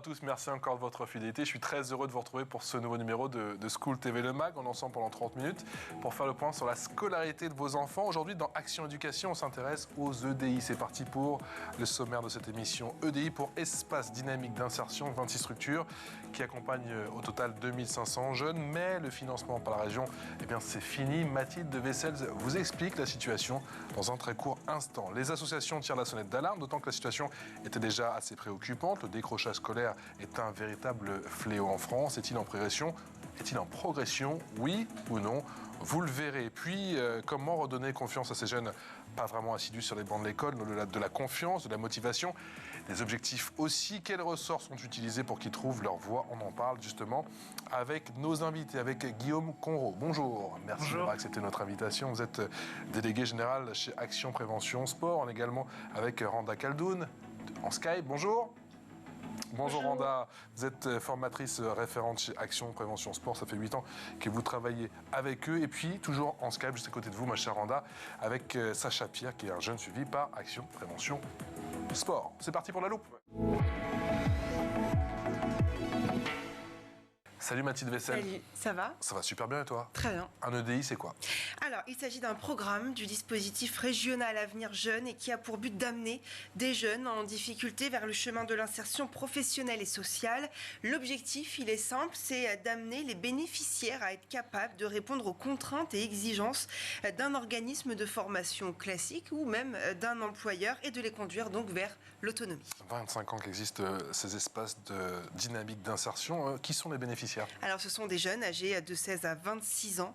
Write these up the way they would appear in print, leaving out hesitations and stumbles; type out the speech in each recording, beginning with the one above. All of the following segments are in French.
à tous, merci encore de votre fidélité. Je suis très heureux de vous retrouver pour ce nouveau numéro de School TV Le Mag. On est ensemble pendant 30 minutes pour faire le point sur la scolarité de vos enfants. Aujourd'hui, dans Action Éducation, on s'intéresse aux EDI. C'est parti pour le sommaire de cette émission. EDI pour Espace Dynamique d'Insertion, 26 structures qui accompagnent au total 2500 jeunes. Mais le financement par la région, eh bien, c'est fini. Mathilde de Vessels vous explique la situation dans un très court instant. Les associations tirent la sonnette d'alarme, d'autant que la situation était déjà assez préoccupante. Le décrochage scolaire est un véritable fléau en France. Est-il en progression ? Est-il en progression ? Oui ou non ? Vous le verrez. Et puis, comment redonner confiance à ces jeunes pas vraiment assidus sur les bancs de l'école, de la confiance, de la motivation, des objectifs aussi. Quels ressorts sont utilisés pour qu'ils trouvent leur voie ? On en parle justement avec nos invités, avec Guillaume Conraud. Bonjour, merci d'avoir accepté notre invitation. Vous êtes délégué général chez Action Prévention Sport. On est également avec Randa Khaldoun en Skype. Bonjour. Bonjour Randa, vous êtes formatrice référente chez Action Prévention Sport, ça fait 8 ans que vous travaillez avec eux. Et puis, toujours en Skype, juste à côté de vous, ma chère Randa, avec Sacha Pierre, qui est un jeune suivi par Action Prévention Sport. C'est parti pour la loupe. Salut Mathilde Vessels. Salut, ça va ? Ça va super bien et toi ? Très bien. Un EDI, c'est quoi ? Alors, il s'agit d'un programme du dispositif régional Avenir Jeunes et qui a pour but d'amener des jeunes en difficulté vers le chemin de l'insertion professionnelle et sociale. L'objectif, il est simple, c'est d'amener les bénéficiaires à être capables de répondre aux contraintes et exigences d'un organisme de formation classique ou même d'un employeur et de les conduire donc vers l'autonomie. 25 ans qu'existent ces espaces de dynamique d'insertion. Qui sont les bénéficiaires ? Alors, ce sont des jeunes âgés de 16 à 26 ans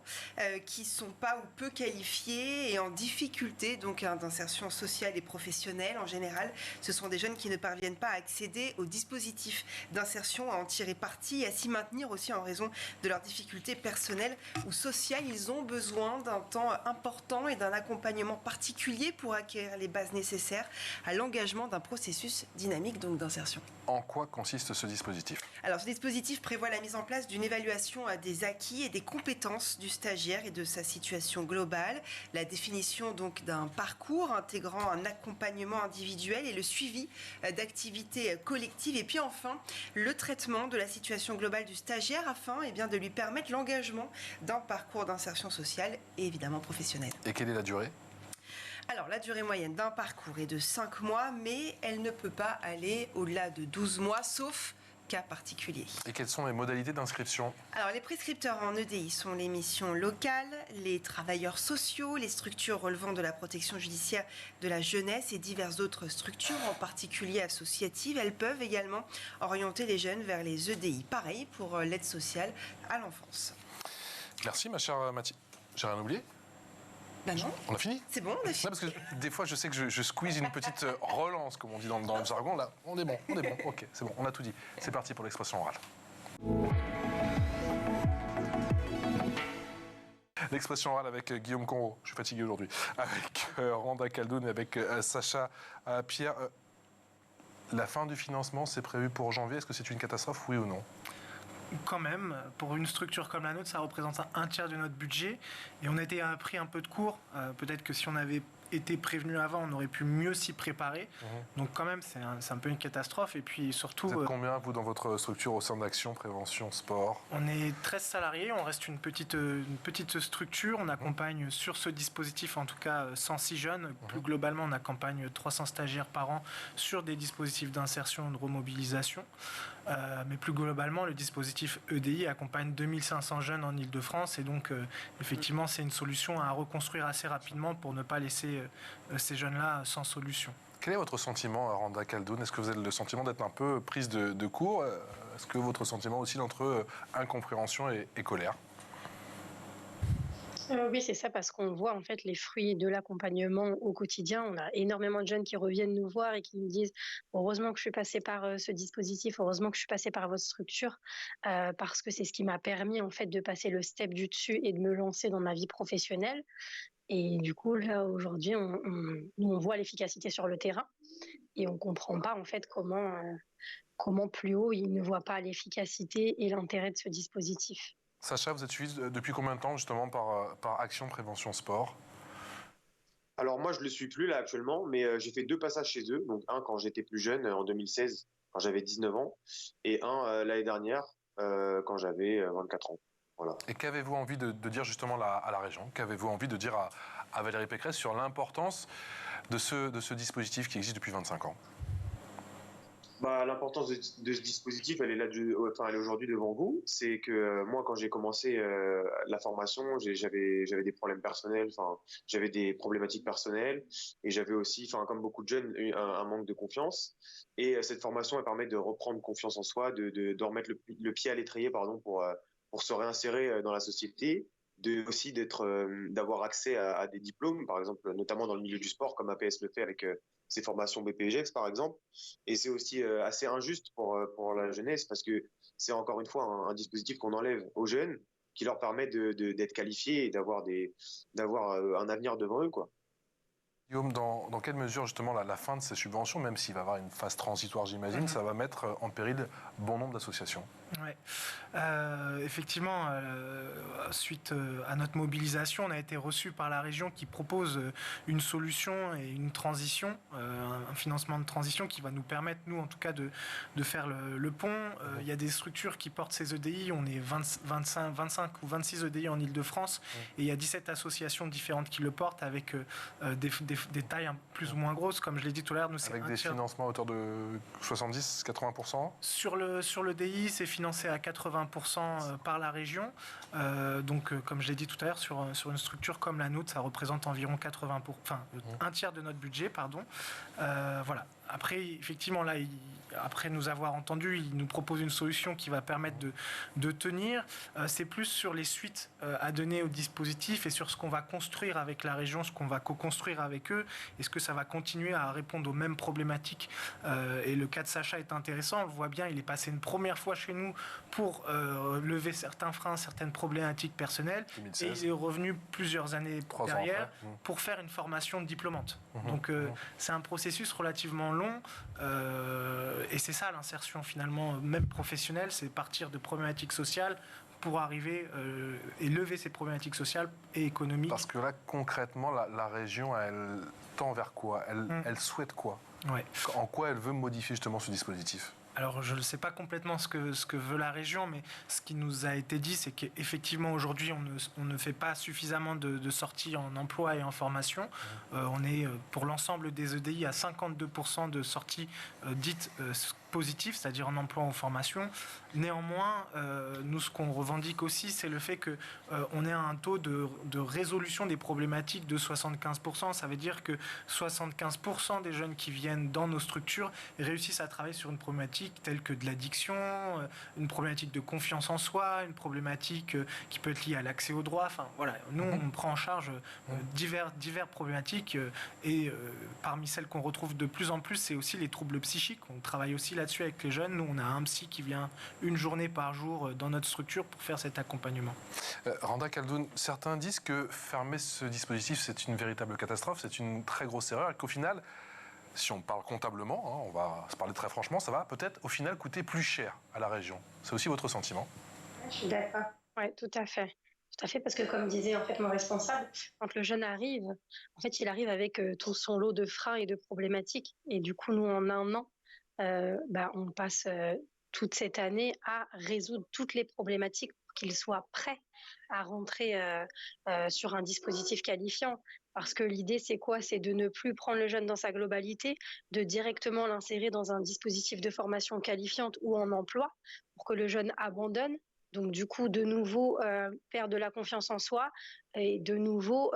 qui ne sont pas ou peu qualifiés et en difficulté donc d'insertion sociale et professionnelle en général. Ce sont des jeunes qui ne parviennent pas à accéder au dispositif d'insertion, à en tirer parti et à s'y maintenir aussi en raison de leurs difficultés personnelles ou sociales. Ils ont besoin d'un temps important et d'un accompagnement particulier pour acquérir les bases nécessaires à l'engagement d'un processus dynamique donc d'insertion. En quoi consiste ce dispositif ? Alors, ce dispositif prévoit la mise en place d'une évaluation des acquis et des compétences du stagiaire et de sa situation globale, la définition donc d'un parcours intégrant un accompagnement individuel et le suivi d'activités collectives et puis enfin le traitement de la situation globale du stagiaire afin de lui permettre l'engagement d'un parcours d'insertion sociale et évidemment professionnelle. Et quelle est la durée ? Alors, la durée moyenne d'un parcours est de 5 mois, mais elle ne peut pas aller au-delà de 12 mois, sauf cas particuliers. Et quelles sont les modalités d'inscription ? Alors, les prescripteurs en EDI sont les missions locales, les travailleurs sociaux, les structures relevant de la protection judiciaire de la jeunesse et diverses autres structures, en particulier associatives. Elles peuvent également orienter les jeunes vers les EDI. Pareil pour l'aide sociale à l'enfance. Merci, ma chère Mathilde. J'ai rien oublié ? Ben non. On a fini ? C'est bon, on a fini. Non, parce que des fois, je sais que je squeeze une petite relance, comme on dit dans le jargon. Là, on est bon. Ok, c'est bon, on a tout dit. C'est parti pour l'expression orale. L'expression orale avec Guillaume Conraud. Je suis fatigué aujourd'hui. Avec Randa Khaldoun et avec Sacha Pierre. La fin du financement, c'est prévu pour janvier. Est-ce que c'est une catastrophe, oui ou non ? Quand même, pour une structure comme la nôtre, ça représente un tiers de notre budget. Et on a été pris un peu de court. Peut-être que si on avait été prévenu avant, on aurait pu mieux s'y préparer. Donc quand même, c'est un peu une catastrophe. Et puis surtout... Vous êtes combien, vous, dans votre structure au sein d'Action Prévention Sport ? On est 13 salariés, on reste une petite structure. On accompagne sur ce dispositif, en tout cas, 106 jeunes. Plus globalement, on accompagne 300 stagiaires par an sur des dispositifs d'insertion et de remobilisation. Mais plus globalement, le dispositif EDI accompagne 2500 jeunes en Ile-de-France. Et donc, effectivement, c'est une solution à reconstruire assez rapidement pour ne pas laisser ces jeunes-là sans solution. Quel est votre sentiment, Randa Khaldoun ? Est-ce que vous avez le sentiment d'être un peu prise de court ? Est-ce que votre sentiment oscille entre incompréhension et colère ? Oui, c'est ça, parce qu'on voit en fait les fruits de l'accompagnement au quotidien. On a énormément de jeunes qui reviennent nous voir et qui nous disent « Heureusement que je suis passée par ce dispositif, heureusement que je suis passée par votre structure, parce que c'est ce qui m'a permis en fait de passer le step du dessus et de me lancer dans ma vie professionnelle. » Et du coup, là, aujourd'hui, on voit l'efficacité sur le terrain et on ne comprend pas, en fait, comment plus haut, ils ne voient pas l'efficacité et l'intérêt de ce dispositif. Sacha, vous êtes suivi depuis combien de temps, justement, par Action Prévention Sport ? Alors moi, je le suis plus là actuellement, mais j'ai fait 2 passages chez eux. Donc un quand j'étais plus jeune, en 2016, quand j'avais 19 ans, et un l'année dernière, quand j'avais 24 ans. Voilà. Et qu'avez-vous envie de dire justement à la région? Qu'avez-vous envie de dire à Valérie Pécresse sur l'importance de ce dispositif qui existe depuis 25 ans? Bah, l'importance de ce dispositif, elle est là, enfin, elle est aujourd'hui devant vous. C'est que moi, quand j'ai commencé la formation, j'avais des problèmes personnels, enfin, j'avais des problématiques personnelles, et j'avais aussi, enfin, comme beaucoup de jeunes, un manque de confiance. Et cette formation, elle permet de reprendre confiance en soi, de remettre le pied à l'étrier, pardon, pour se réinsérer dans la société, aussi d'avoir accès à des diplômes, par exemple, notamment dans le milieu du sport, comme APS le fait avec ses formations BPGEX, par exemple. Et c'est aussi assez injuste pour la jeunesse parce que c'est encore une fois un dispositif qu'on enlève aux jeunes qui leur permet d'être qualifiés et d'avoir un avenir devant eux, quoi. Guillaume, dans quelle mesure justement la fin de ces subventions, même s'il va y avoir une phase transitoire, j'imagine, ça va mettre en péril bon nombre d'associations? Ouais. Effectivement, suite à notre mobilisation, on a été reçu par la région qui propose une solution et une transition, un financement de transition qui va nous permettre, nous en tout cas, de faire le pont. Il y a des structures qui portent ces EDI, on est 25 ou 26 EDI en Ile-de-France, et il y a 17 associations différentes qui le portent avec des tailles plus ou moins grosses, comme je l'ai dit tout à l'heure. Avec des financements à hauteur de 70-80%? Sur le DI, c'est financé à 80% par la région. Donc, comme je l'ai dit tout à l'heure, sur une structure comme la nôtre, ça représente environ un tiers de notre budget, pardon. Voilà. Après, effectivement, là, après nous avoir entendus, il nous propose une solution qui va permettre de tenir. C'est plus sur les suites à donner au dispositif et sur ce qu'on va construire avec la région, ce qu'on va co-construire avec eux. Est-ce que ça va continuer à répondre aux mêmes problématiques? Et le cas de Sacha est intéressant. On le voit bien, il est passé une première fois chez nous pour lever certains freins, certaines problématiques personnelles. 2016. Et il est revenu plusieurs années derrière pour faire une formation de diplômante. Donc, c'est un processus relativement long. Et c'est ça l'insertion finalement, même professionnelle, c'est partir de problématiques sociales pour arriver et lever ces problématiques sociales et économiques. Parce que là, concrètement, la région, elle tend vers quoi? Elle souhaite quoi? Ouais. En quoi elle veut modifier justement ce dispositif? Alors, je ne sais pas complètement ce que veut la région, mais ce qui nous a été dit, c'est qu'effectivement, aujourd'hui, on ne fait pas suffisamment de sorties en emploi et en formation. On est, pour l'ensemble des EDI, à 52% de sorties dites positives, c'est-à-dire en emploi ou en formation. Néanmoins, nous, ce qu'on revendique aussi, c'est le fait qu'on ait un taux de résolution des problématiques de 75%. Ça veut dire que 75% des jeunes qui viennent dans nos structures réussissent à travailler sur une problématique telle que de l'addiction, une problématique de confiance en soi, une problématique qui peut être liée à l'accès aux droits. Enfin, voilà, nous, on prend en charge divers problématiques et parmi celles qu'on retrouve de plus en plus, c'est aussi les troubles psychiques. On travaille aussi là-dessus avec les jeunes. Nous, on a un psy qui vient une journée par jour dans notre structure pour faire cet accompagnement. Randa Khaldoun, certains disent que fermer ce dispositif, c'est une véritable catastrophe, c'est une très grosse erreur et qu'au final, si on parle comptablement, on va se parler très franchement, ça va peut-être au final coûter plus cher à la région. C'est aussi votre sentiment? Je suis d'accord. Oui, tout à fait. Tout à fait, parce que comme disait en fait mon responsable, quand le jeune arrive, en fait, il arrive avec tout son lot de freins et de problématiques. Et du coup, nous, en un an, on passe toute cette année à résoudre toutes les problématiques pour qu'il soit prêt à rentrer sur un dispositif qualifiant. Parce que l'idée, c'est quoi? C'est de ne plus prendre le jeune dans sa globalité, de directement l'insérer dans un dispositif de formation qualifiante ou en emploi pour que le jeune abandonne. Donc, du coup, de nouveau, perd de la confiance en soi et de nouveau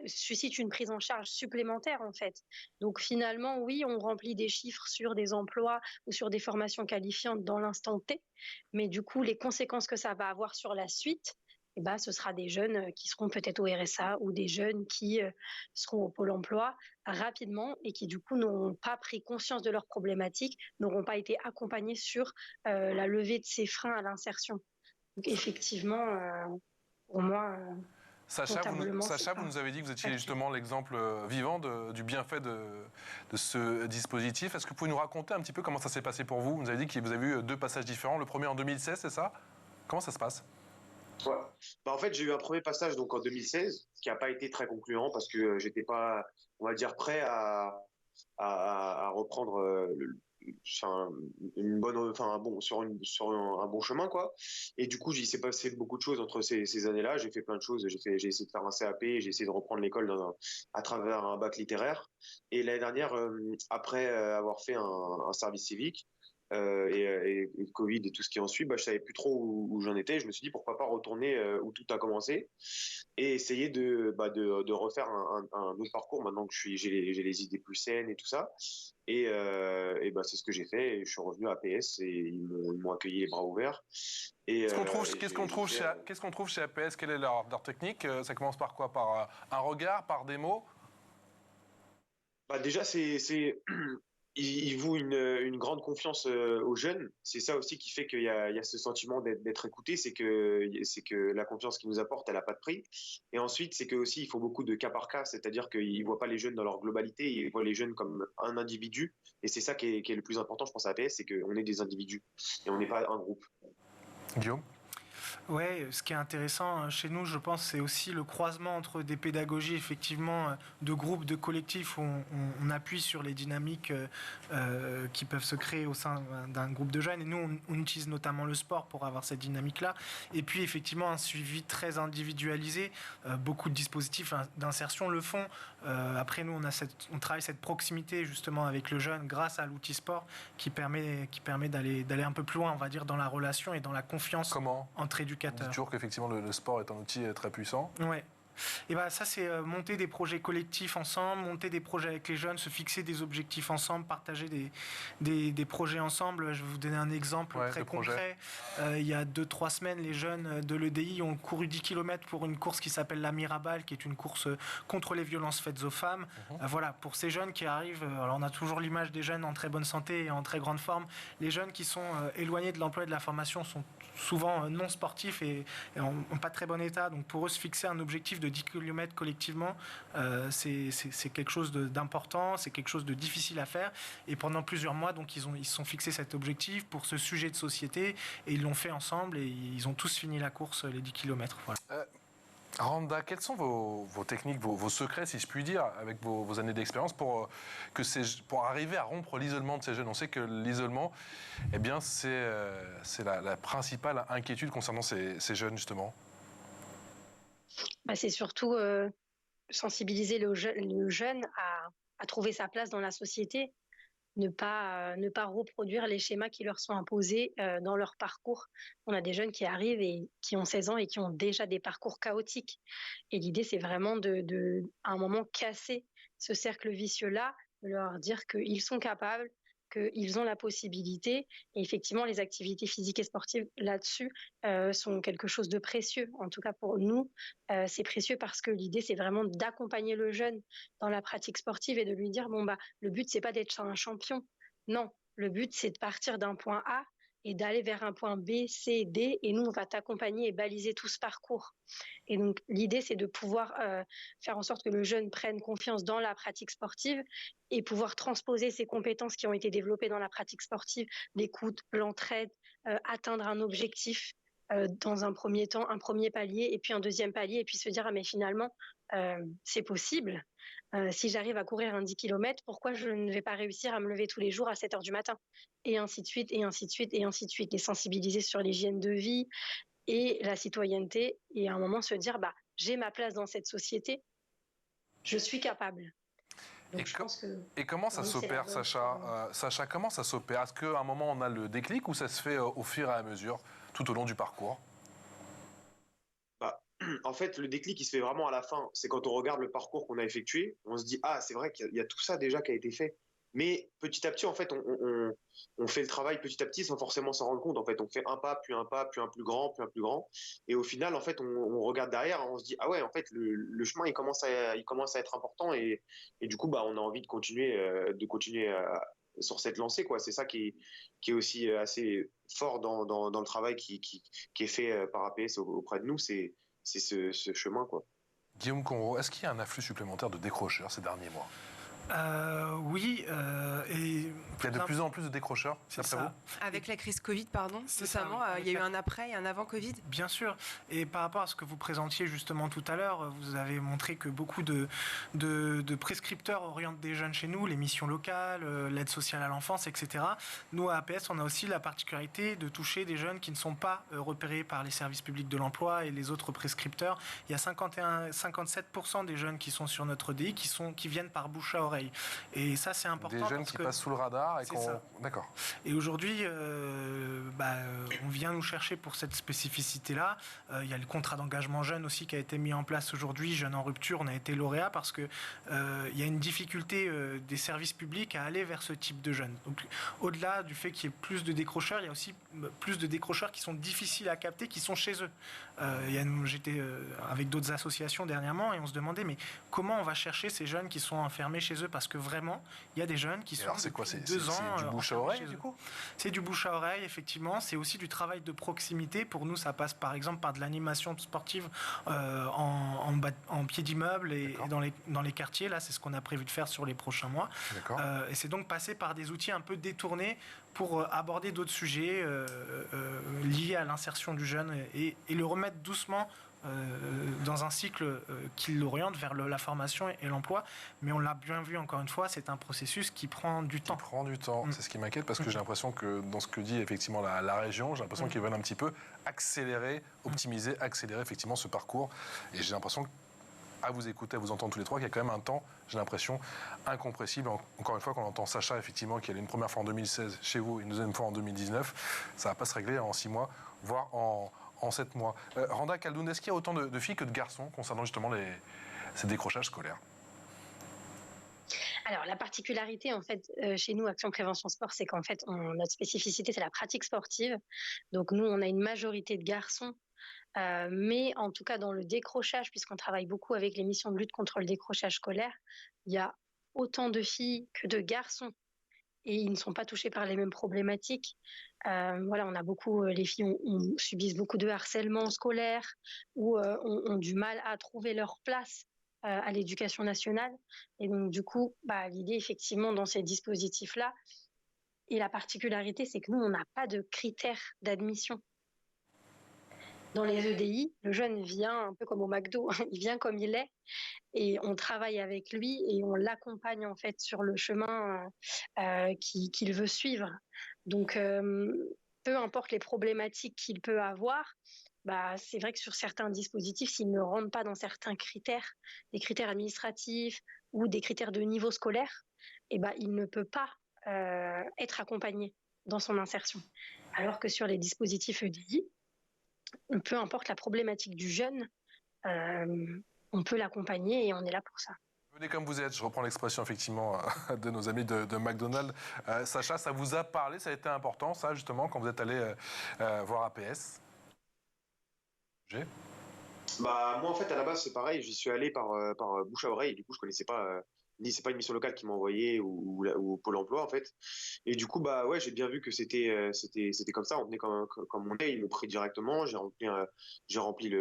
suscite une prise en charge supplémentaire, en fait. Donc, finalement, oui, on remplit des chiffres sur des emplois ou sur des formations qualifiantes dans l'instant T, mais du coup, les conséquences que ça va avoir sur la suite, ce sera des jeunes qui seront peut-être au RSA ou des jeunes qui seront au Pôle emploi rapidement et qui du coup n'auront pas pris conscience de leurs problématiques, n'auront pas été accompagnés sur la levée de ces freins à l'insertion. Donc effectivement, pour moi... Sacha, vous nous avez dit que vous étiez justement l'exemple vivant du bienfait de ce dispositif. Est-ce que vous pouvez nous raconter un petit peu comment ça s'est passé pour vous? Vous nous avez dit que vous avez eu 2 passages différents. Le premier en 2016, c'est ça? Comment ça se passe? Ouais. Bah, en fait, j'ai eu un premier passage donc en 2016 qui n'a pas été très concluant parce que j'étais pas, on va dire, prêt à reprendre enfin, une bonne, enfin, un bon, sur un bon chemin, quoi. Et du coup, il s'est passé beaucoup de choses entre ces années-là. J'ai fait plein de choses. J'ai essayé de faire un CAP, j'ai essayé de reprendre l'école à travers un bac littéraire. Et l'année dernière, après avoir fait un service civique, et le Covid et tout ce qui en suit, bah, je savais plus trop où j'en étais. Je me suis dit pourquoi pas retourner où tout a commencé et essayer de refaire un autre parcours maintenant que j'ai les idées plus saines et tout ça. Et bah, c'est ce que j'ai fait. Et je suis revenu à APS et ils m'ont accueilli les bras ouverts. Qu'est-ce qu'on trouve chez APS? Quelle est leur technique? Ça commence par quoi? Par un regard, par des mots? Bah, déjà, il voue une grande confiance aux jeunes. C'est ça aussi qui fait qu'il y a ce sentiment d'être écouté, c'est que la confiance qu'ils nous apportent, elle n'a pas de prix. Et ensuite, c'est que aussi il faut beaucoup de cas par cas, c'est-à-dire qu'ils ne voient pas les jeunes dans leur globalité, ils voient les jeunes comme un individu. Et c'est ça qui est le plus important, je pense, à APS, c'est qu'on est des individus et on n'est pas un groupe. Guillaume? Ouais, ce qui est intéressant chez nous, je pense, c'est aussi le croisement entre des pédagogies, effectivement, de groupes, de collectifs, où on appuie sur les dynamiques qui peuvent se créer au sein d'un groupe de jeunes. Et nous, on utilise notamment le sport pour avoir cette dynamique-là. Et puis, effectivement, un suivi très individualisé. Beaucoup de dispositifs d'insertion le font. Après, nous, on travaille cette proximité, justement, avec le jeune grâce à l'outil sport qui permet d'aller un peu plus loin, on va dire, dans la relation et dans la confiance entre éducateurs. On dit toujours qu'effectivement le sport est un outil très puissant. Ouais. Et ben ça, c'est monter des projets collectifs ensemble, monter des projets avec les jeunes, se fixer des objectifs ensemble, partager des projets ensemble. Je vais vous donner un exemple très concret. Il y a 2-3 semaines, les jeunes de l'EDI ont couru 10 km pour une course qui s'appelle la Mirabal, qui est une course contre les violences faites aux femmes. Voilà, pour ces jeunes qui arrivent, alors on a toujours l'image des jeunes en très bonne santé et en très grande forme. Les jeunes qui sont éloignés de l'emploi et de la formation sont souvent non sportifs et en pas très bon état. Donc pour eux, se fixer un objectif de 10 km collectivement, c'est quelque chose d'important, c'est quelque chose de difficile à faire. Et pendant plusieurs mois, donc, ils se sont fixés cet objectif pour ce sujet de société et ils l'ont fait ensemble et ils ont tous fini la course, les 10 km. Voilà. Randa, quelles sont vos techniques, vos secrets, si je puis dire, avec vos années d'expérience pour arriver à rompre l'isolement de ces jeunes? On sait que l'isolement, eh bien, c'est la principale inquiétude concernant ces jeunes, justement. C'est surtout sensibiliser le jeune à trouver sa place dans la société, ne pas reproduire les schémas qui leur sont imposés dans leur parcours. On a des jeunes qui arrivent et qui ont 16 ans et qui ont déjà des parcours chaotiques. Et l'idée, c'est vraiment à un moment, casser ce cercle vicieux-là, de leur dire qu'ils sont capables, qu'ils ont la possibilité. Et effectivement, les activités physiques et sportives là-dessus sont quelque chose de précieux. En tout cas, pour nous, c'est précieux parce que l'idée, c'est vraiment d'accompagner le jeune dans la pratique sportive et de lui dire, le but, c'est pas d'être un champion. Non, le but, c'est de partir d'un point A et d'aller vers un point B, C, D. Et nous, on va t'accompagner et baliser tout ce parcours. Et donc, l'idée, c'est de pouvoir faire en sorte que le jeune prenne confiance dans la pratique sportive et pouvoir transposer ces compétences qui ont été développées dans la pratique sportive, l'écoute, l'entraide, atteindre un objectif dans un premier temps, un premier palier et puis un deuxième palier et puis se dire, mais finalement, c'est possible. Si j'arrive à courir un 10 km, pourquoi je ne vais pas réussir à me lever tous les jours à 7 heures du matin? Et ainsi de suite, et ainsi de suite, et ainsi de suite. Les sensibiliser sur l'hygiène de vie et la citoyenneté et à un moment se dire, j'ai ma place dans cette société, je suis capable. Donc, et comment ça s'opère, Sacha? Sacha, comment ça s'opère? Est-ce qu'à un moment, on a le déclic ou ça se fait au fur et à mesure, tout au long du parcours? En fait, le déclic, il se fait vraiment à la fin. C'est quand on regarde le parcours qu'on a effectué, on se dit, c'est vrai qu'il y a tout ça déjà qui a été fait. Mais petit à petit, en fait, on fait le travail petit à petit sans forcément s'en rendre compte. En fait, on fait un pas, puis un plus grand, puis un plus grand. Et au final, en fait, on regarde derrière, on se dit, ah ouais, en fait, le chemin, il commence à être important. Et du coup, on a envie de continuer sur cette lancée, quoi. C'est ça qui est aussi assez fort dans le travail qui est fait par APS auprès de nous. C'est ce chemin, quoi. Guillaume Conro, est-ce qu'il y a un afflux supplémentaire de décrocheurs ces derniers mois? Oui, et Il y a de plus en plus de décrocheurs, d'après vous? Avec la crise Covid, notamment, oui. il y a eu un après et un avant Covid. Bien sûr. Et par rapport à ce que vous présentiez justement tout à l'heure, vous avez montré que beaucoup de prescripteurs orientent des jeunes chez nous, les missions locales, l'aide sociale à l'enfance, etc. Nous, à APS, on a aussi la particularité de toucher des jeunes qui ne sont pas repérés par les services publics de l'emploi et les autres prescripteurs. Il y a 57% des jeunes qui sont sur notre DI qui viennent par bouche à oreille. Et ça, c'est important. Des jeunes qui passent sous le radar et qu'on... D'accord. Et aujourd'hui, on vient nous chercher pour cette spécificité-là. Il y a le contrat d'engagement jeune aussi qui a été mis en place aujourd'hui, Jeunes en rupture. On a été lauréat parce que il y a une difficulté des services publics à aller vers ce type de jeunes. Donc, au-delà du fait qu'il y ait plus de décrocheurs, il y a aussi plus de décrocheurs qui sont difficiles à capter, qui sont chez eux. J'étais avec d'autres associations dernièrement et on se demandait mais comment on va chercher ces jeunes qui sont enfermés chez eux, parce que vraiment, il y a des jeunes qui sont depuis 2 ans. C'est du bouche à oreille, du coup? C'est du bouche à oreille, effectivement. C'est aussi du travail de proximité. Pour nous, ça passe par exemple par de l'animation sportive en pied d'immeuble et dans les quartiers. Là, c'est ce qu'on a prévu de faire sur les prochains mois. Et c'est donc passer par des outils un peu détournés pour aborder d'autres sujets liés à l'insertion du jeune et le remettre doucement dans un cycle qui l'oriente vers la formation et l'emploi. Mais on l'a bien vu, encore une fois, c'est un processus qui prend du temps. C'est ce qui m'inquiète, parce que j'ai l'impression que dans ce que dit effectivement la région, j'ai l'impression qu'ils veulent un petit peu accélérer, optimiser, accélérer effectivement ce parcours. Et j'ai l'impression, à vous écouter, à vous entendre tous les trois, qu'il y a quand même un temps, j'ai l'impression, incompressible. Encore une fois, quand on entend Sacha, effectivement, qui allait une première fois en 2016 chez vous, une deuxième fois en 2019, ça ne va pas se régler en 6 mois, voire en 7 mois. Randa Khaldoun, est-ce qu'il y a autant de filles que de garçons concernant justement ces décrochages scolaires? Alors, la particularité, en fait, chez nous, Action Prévention Sport, c'est qu'en fait, notre spécificité, c'est la pratique sportive. Donc, nous, on a une majorité de garçons, mais en tout cas, dans le décrochage, puisqu'on travaille beaucoup avec les missions de lutte contre le décrochage scolaire, il y a autant de filles que de garçons. Et ils ne sont pas touchés par les mêmes problématiques. On a beaucoup, les filles subissent beaucoup de harcèlement scolaire ou ont du mal à trouver leur place à l'éducation nationale. Et donc, du coup, l'idée, effectivement, dans ces dispositifs-là, et la particularité, c'est que nous, on n'a pas de critères d'admission. Dans les EDI, le jeune vient un peu comme au McDo, il vient comme il est, et on travaille avec lui et on l'accompagne en fait sur le chemin qu'il veut suivre. Donc, peu importe les problématiques qu'il peut avoir, c'est vrai que sur certains dispositifs, s'il ne rentre pas dans certains critères, des critères administratifs ou des critères de niveau scolaire, il ne peut pas être accompagné dans son insertion. Alors que sur les dispositifs EDI, peu importe la problématique du jeune, on peut l'accompagner et on est là pour ça. Venez comme vous êtes, je reprends l'expression effectivement de nos amis de McDonald's. Sacha, ça vous a parlé, ça a été important, ça justement, quand vous êtes allé voir APS? Moi en fait à la base c'est pareil, j'y suis allé par bouche à oreille, du coup je connaissais pas, ni c'est pas une mission locale qui m'a envoyé ou Pôle emploi en fait. Et du coup j'ai bien vu que c'était comme ça, on venait comme on est, ils m'ont pris directement, j'ai rempli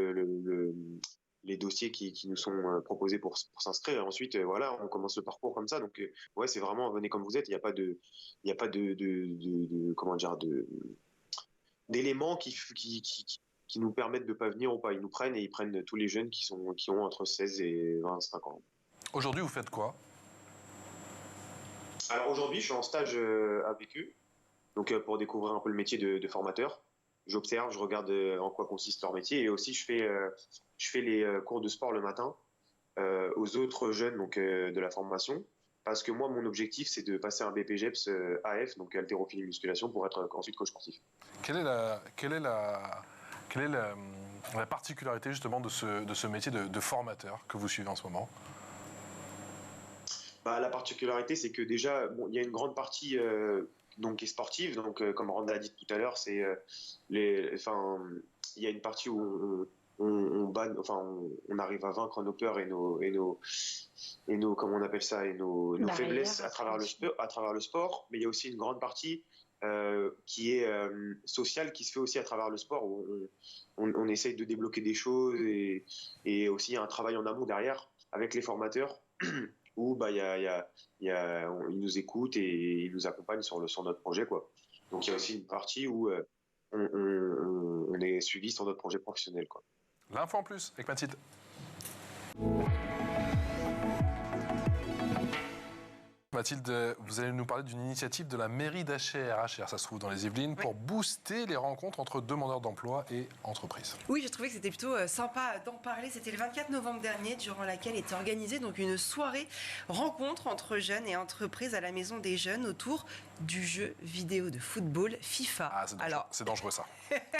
les dossiers qui nous sont proposés pour s'inscrire, et ensuite on commence le parcours comme ça. Donc c'est vraiment venez comme vous êtes, il n'y a pas de comment dire d'éléments qui nous permettent de pas venir ou pas. Ils nous prennent et ils prennent tous les jeunes qui ont entre 16 et 25 ans. Aujourd'hui, vous faites quoi? Alors aujourd'hui, je suis en stage avec eux, donc pour découvrir un peu le métier de formateur. J'observe, je regarde en quoi consiste leur métier, et aussi je fais les cours de sport le matin aux autres jeunes de la formation, parce que moi, mon objectif, c'est de passer un BPGEPS AF, donc haltérophilie musculation, pour être ensuite coach sportif. Quelle est la particularité justement de ce métier de formateur que vous suivez en ce moment? La particularité, c'est que déjà, il y a une grande partie qui est sportive. Donc, comme Randa a dit tout à l'heure, il y a une partie où on arrive à vaincre nos peurs et nos comment on appelle ça, et nos faiblesses à travers le sport. Mais il y a aussi une grande partie qui est sociale, qui se fait aussi à travers le sport, où on essaye de débloquer des choses, et aussi il y a un travail en amont derrière avec les formateurs où ils nous écoutent et ils nous accompagnent sur notre projet, quoi. Donc il y a aussi une partie où on est suivi sur notre projet professionnel, quoi. L'info en plus avec Mathilde. Mathilde, vous allez nous parler d'une initiative de la mairie d'Acher, ça se trouve dans les Yvelines, pour booster les rencontres entre demandeurs d'emploi et entreprises. Oui, j'ai trouvé que c'était plutôt sympa d'en parler. C'était le 24 novembre dernier, durant laquelle était organisée donc une soirée rencontre entre jeunes et entreprises à la Maison des Jeunes autour du jeu vidéo de football FIFA. Ah, c'est dangereux, alors... c'est dangereux ça.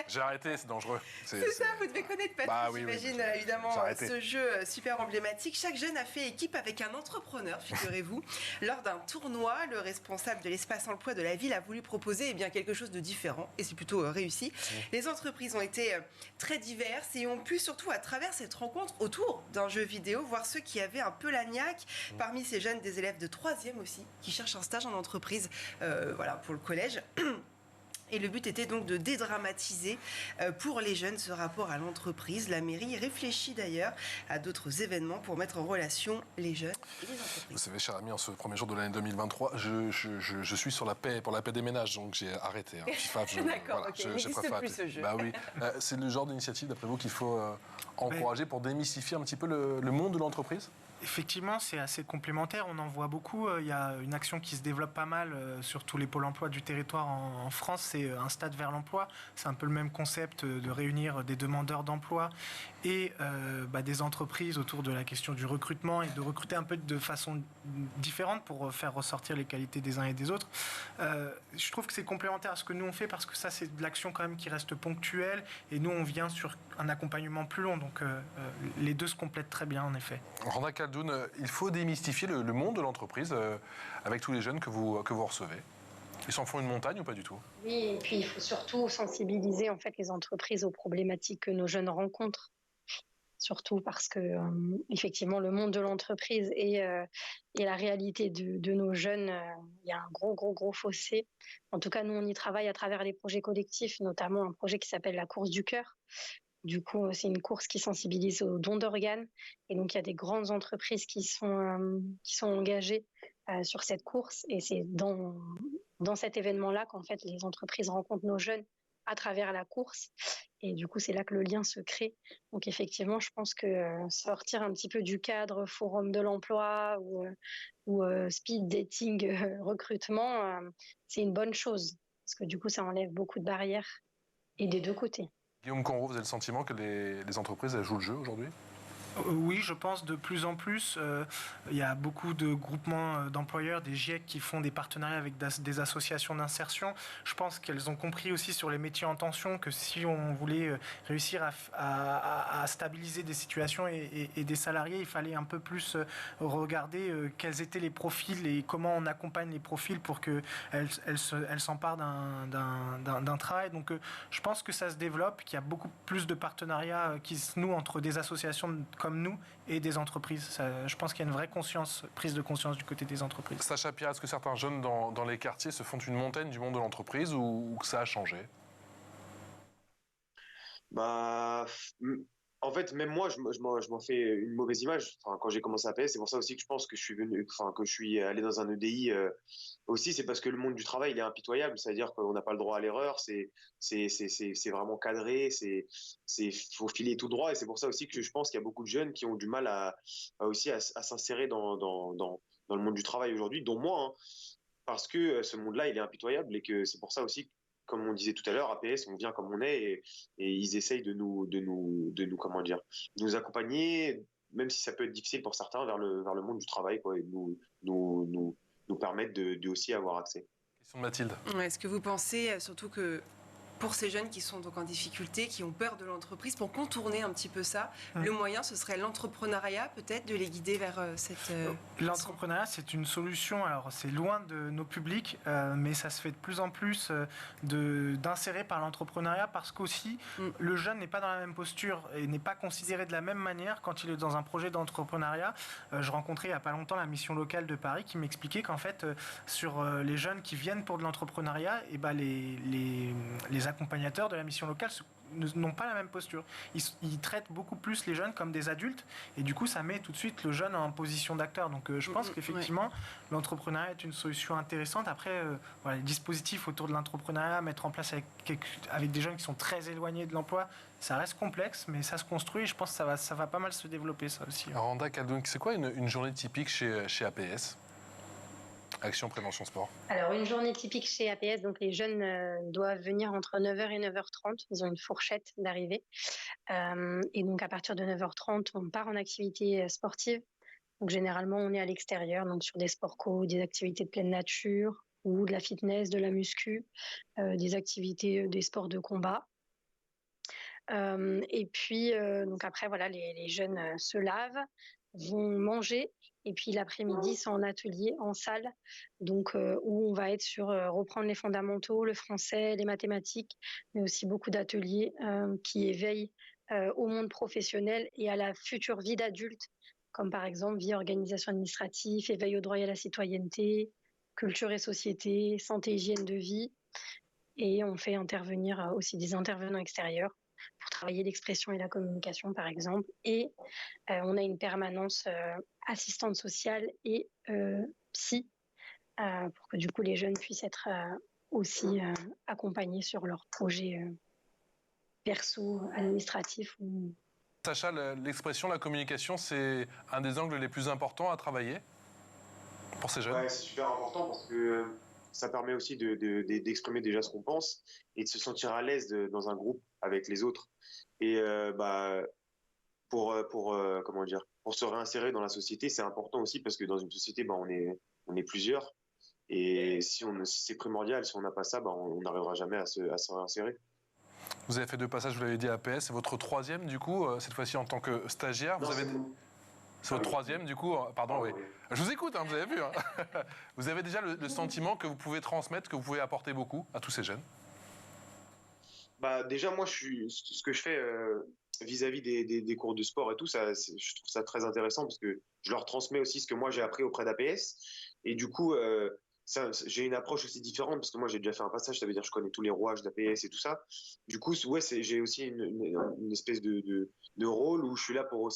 J'ai arrêté, c'est dangereux. C'est ça, vous devez connaître Patrick, j'imagine, évidemment, ce jeu super emblématique. Chaque jeune a fait équipe avec un entrepreneur, figurez-vous. Lors d'un tournoi, le responsable de l'espace emploi de la ville a voulu proposer quelque chose de différent et c'est plutôt réussi. Les entreprises ont été très diverses et ont pu surtout à travers cette rencontre autour d'un jeu vidéo voir ceux qui avaient un peu la niaque. Parmi ces jeunes, des élèves de 3e aussi qui cherchent un stage en entreprise pour le collège. Et le but était donc de dédramatiser pour les jeunes ce rapport à l'entreprise. La mairie réfléchit d'ailleurs à d'autres événements pour mettre en relation les jeunes et les entreprises. Vous savez, cher ami, en ce premier jour de l'année 2023, je suis sur la paix, pour la paix des ménages, donc j'ai arrêté. FIFA, d'accord, ok. Il n'existe plus ce jeu. Bah oui, c'est le genre d'initiative, d'après vous, qu'il faut encourager pour démystifier un petit peu le monde de l'entreprise ? Effectivement, c'est assez complémentaire. On en voit beaucoup. Il y a une action qui se développe pas mal sur tous les pôles emploi du territoire en France. C'est un stade vers l'emploi. C'est un peu le même concept de réunir des demandeurs d'emploi et des entreprises autour de la question du recrutement et de recruter un peu de façon différente pour faire ressortir les qualités des uns et des autres. Je trouve que c'est complémentaire à ce que nous on fait parce que ça, c'est de l'action quand même qui reste ponctuelle et nous, on vient sur un accompagnement plus long. Donc, les deux se complètent très bien, en effet. Randa Khaldoun, il faut démystifier le monde de l'entreprise avec tous les jeunes que vous recevez. Ils s'en font une montagne ou pas du tout ? Oui, et puis il faut surtout sensibiliser en fait les entreprises aux problématiques que nos jeunes rencontrent. Surtout parce que effectivement le monde de l'entreprise et la réalité de nos jeunes, il y a un gros fossé. En tout cas, nous on y travaille à travers les projets collectifs, notamment un projet qui s'appelle la course du cœur. Du coup, c'est une course qui sensibilise aux dons d'organes. Et donc, il y a des grandes entreprises qui sont engagées sur cette course. Et c'est dans cet événement-là qu'en fait, les entreprises rencontrent nos jeunes à travers la course. Et du coup, c'est là que le lien se crée. Donc, effectivement, je pense que sortir un petit peu du cadre forum de l'emploi ou speed dating recrutement, c'est une bonne chose. Parce que du coup, ça enlève beaucoup de barrières et des deux côtés. Guillaume Conro, vous avez le sentiment que les entreprises elles jouent le jeu aujourd'hui ? Oui, je pense de plus en plus. Il y a beaucoup de groupements d'employeurs, des GIEC qui font des partenariats avec des associations d'insertion. Je pense qu'elles ont compris aussi sur les métiers en tension que si on voulait réussir à stabiliser des situations et des salariés, il fallait un peu plus regarder quels étaient les profils et comment on accompagne les profils pour qu'elles s'emparent d'un travail. Donc je pense que ça se développe, qu'il y a beaucoup plus de partenariats qui se nouent entre des associations comme nous et des entreprises. Je pense qu'il y a une vraie prise de conscience du côté des entreprises. Sacha Pierre, est-ce que certains jeunes dans les quartiers se font une montagne du monde de l'entreprise ou que ça a changé ? En fait, même moi, je m'en fais une mauvaise image. Enfin, quand j'ai commencé à PS, c'est pour ça aussi que je pense que je suis allé dans un EDI aussi. C'est parce que le monde du travail, il est impitoyable. C'est-à-dire qu'on n'a pas le droit à l'erreur. C'est vraiment cadré. Faut filer tout droit. Et c'est pour ça aussi que je pense qu'il y a beaucoup de jeunes qui ont du mal à s'insérer dans le monde du travail aujourd'hui, dont moi, hein, parce que ce monde-là, il est impitoyable et que c'est pour ça aussi. Comme on disait tout à l'heure, APS, on vient comme on est et ils essayent de nous accompagner, même si ça peut être difficile pour certains, vers le monde du travail, quoi, et nous permettre de aussi avoir accès. Question de Mathilde. Est-ce que vous pensez surtout que pour ces jeunes qui sont donc en difficulté, qui ont peur de l'entreprise, pour contourner un petit peu ça, le moyen, ce serait l'entrepreneuriat, peut-être, de les guider vers cette... L'entrepreneuriat, c'est une solution. Alors, c'est loin de nos publics, mais ça se fait de plus en plus d'insérer par l'entrepreneuriat parce qu'aussi, le jeune n'est pas dans la même posture et n'est pas considéré de la même manière quand il est dans un projet d'entrepreneuriat. Je rencontrais il n'y a pas longtemps la mission locale de Paris qui m'expliquait qu'en fait, sur les jeunes qui viennent pour de l'entrepreneuriat, et les accompagnateurs de la mission locale n'ont pas la même posture. Ils traitent beaucoup plus les jeunes comme des adultes et du coup ça met tout de suite le jeune en position d'acteur. Donc je pense qu'effectivement l'entrepreneuriat est une solution intéressante. Après, voilà, les dispositifs autour de l'entrepreneuriat, mettre en place avec des jeunes qui sont très éloignés de l'emploi, ça reste complexe, mais ça se construit et je pense que ça va pas mal se développer ça aussi. Randa Khaldoun, c'est quoi une journée typique chez APS ? Action Prévention Sport. Alors, une journée typique chez APS, donc les jeunes doivent venir entre 9h et 9h30. Ils ont une fourchette d'arrivée. Et donc, à partir de 9h30, on part en activité sportive. Donc, généralement, on est à l'extérieur, donc sur des sports co, des activités de pleine nature ou de la fitness, de la muscu, des activités, des sports de combat. Et puis, donc après, voilà, les jeunes se lavent, vont manger. Et puis l'après-midi, c'est en atelier, en salle, donc où on va être sur reprendre les fondamentaux, le français, les mathématiques, mais aussi beaucoup d'ateliers qui éveillent au monde professionnel et à la future vie d'adulte, comme par exemple vie organisation administrative, éveil au droit et à la citoyenneté, culture et société, santé, hygiène de vie. Et on fait intervenir aussi des intervenants extérieurs pour travailler l'expression et la communication, par exemple. Et on a une permanence assistante sociale et psy, pour que du coup les jeunes puissent être aussi accompagnés sur leurs projets perso, administratifs. Sacha, l'expression, la communication, c'est un des angles les plus importants à travailler pour ces jeunes. Ouais, c'est super important parce que ça permet aussi d'exprimer déjà ce qu'on pense et de se sentir à l'aise dans un groupe avec les autres. Et comment dire, pour se réinsérer dans la société, c'est important aussi parce que dans une société, on est plusieurs. Et si c'est primordial, si on n'a pas ça, on n'arrivera jamais à se réinsérer. Vous avez fait 2 passages, vous l'avez dit, à APS. C'est votre 3e, du coup, cette fois-ci en tant que stagiaire. Non, c'est votre 3e, du coup. Pardon, oui. Je vous écoute, vous avez vu. Vous avez déjà le sentiment que vous pouvez transmettre, que vous pouvez apporter beaucoup à tous ces jeunes? Déjà, moi, ce que je fais vis-à-vis des cours de sport et tout, je trouve ça très intéressant parce que je leur transmets aussi ce que moi j'ai appris auprès d'APS. Et du coup, j'ai une approche aussi différente parce que moi j'ai déjà fait un passage, ça veut dire que je connais tous les rouages d'APS et tout ça. Du coup, ouais, j'ai aussi une espèce de rôle où je suis là pour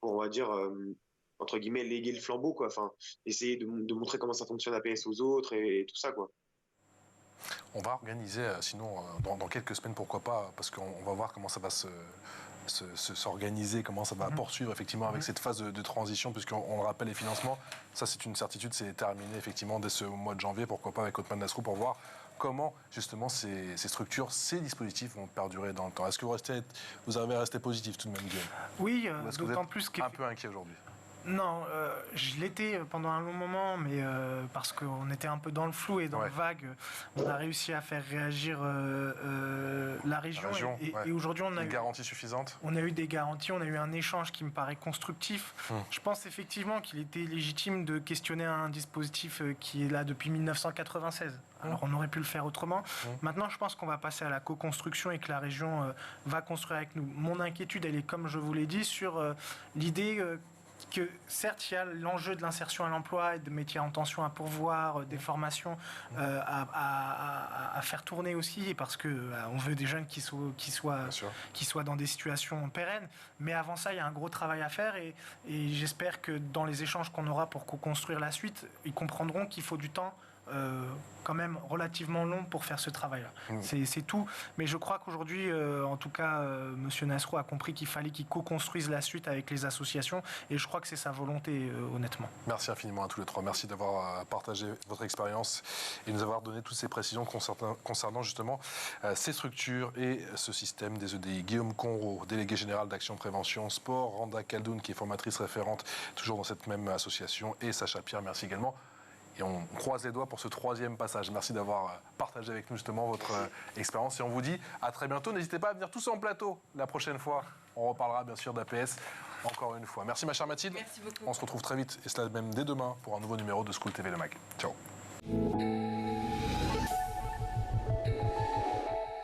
on va dire, entre guillemets, léguer le flambeau, quoi. Enfin, essayer de montrer comment ça fonctionne APS aux autres et tout ça, quoi. On va organiser, sinon, dans quelques semaines, pourquoi pas, parce qu'on va voir comment ça va s'organiser, comment ça va poursuivre effectivement avec cette phase de transition, puisqu'on le rappelle, les financements, ça c'est une certitude, c'est terminé effectivement dès ce mois de janvier, pourquoi pas avec Othman Nasrou, pour voir comment justement ces structures, ces dispositifs vont perdurer dans le temps. Est-ce que vous arrivez à rester positif tout de même, Guillaume? Oui, d'autant plus un peu inquiet aujourd'hui? Non, je l'étais pendant un long moment, mais parce qu'on était un peu dans le flou et dans le vague, on a réussi à faire réagir la région. Et aujourd'hui, on a une garantie suffisante. On a eu des garanties, on a eu un échange qui me paraît constructif. Je pense effectivement qu'il était légitime de questionner un dispositif qui est là depuis 1996. Alors on aurait pu le faire autrement. Maintenant, je pense qu'on va passer à la co-construction et que la région va construire avec nous. Mon inquiétude, elle est, comme je vous l'ai dit, sur l'idée que certes, il y a l'enjeu de l'insertion à l'emploi et de métiers en tension à pourvoir, des formations à faire tourner aussi, et parce que on veut des jeunes qui soient dans des situations pérennes. Mais avant ça, il y a un gros travail à faire, et j'espère que dans les échanges qu'on aura pour co-construire la suite, ils comprendront qu'il faut du temps quand même relativement long pour faire ce travail-là. C'est tout. Mais je crois qu'aujourd'hui, en tout cas, Monsieur Nasrou a compris qu'il fallait qu'il co-construise la suite avec les associations, et je crois que c'est sa volonté, honnêtement. Merci infiniment à tous les trois. Merci d'avoir partagé votre expérience et nous avoir donné toutes ces précisions concernant justement ces structures et ce système des EDI. Guillaume Conrault, délégué général d'Action Prévention Sport, Randa Khaldoun, qui est formatrice référente toujours dans cette même association, et Sacha Pierre, merci également. Et on croise les doigts pour ce 3e passage. Merci d'avoir partagé avec nous justement votre expérience. Et on vous dit à très bientôt. N'hésitez pas à venir tous en plateau la prochaine fois. On reparlera bien sûr d'APS encore une fois. Merci ma chère Mathilde. Merci beaucoup. On se retrouve très vite, et cela même dès demain, pour un nouveau numéro de School TV Le Mag. Ciao.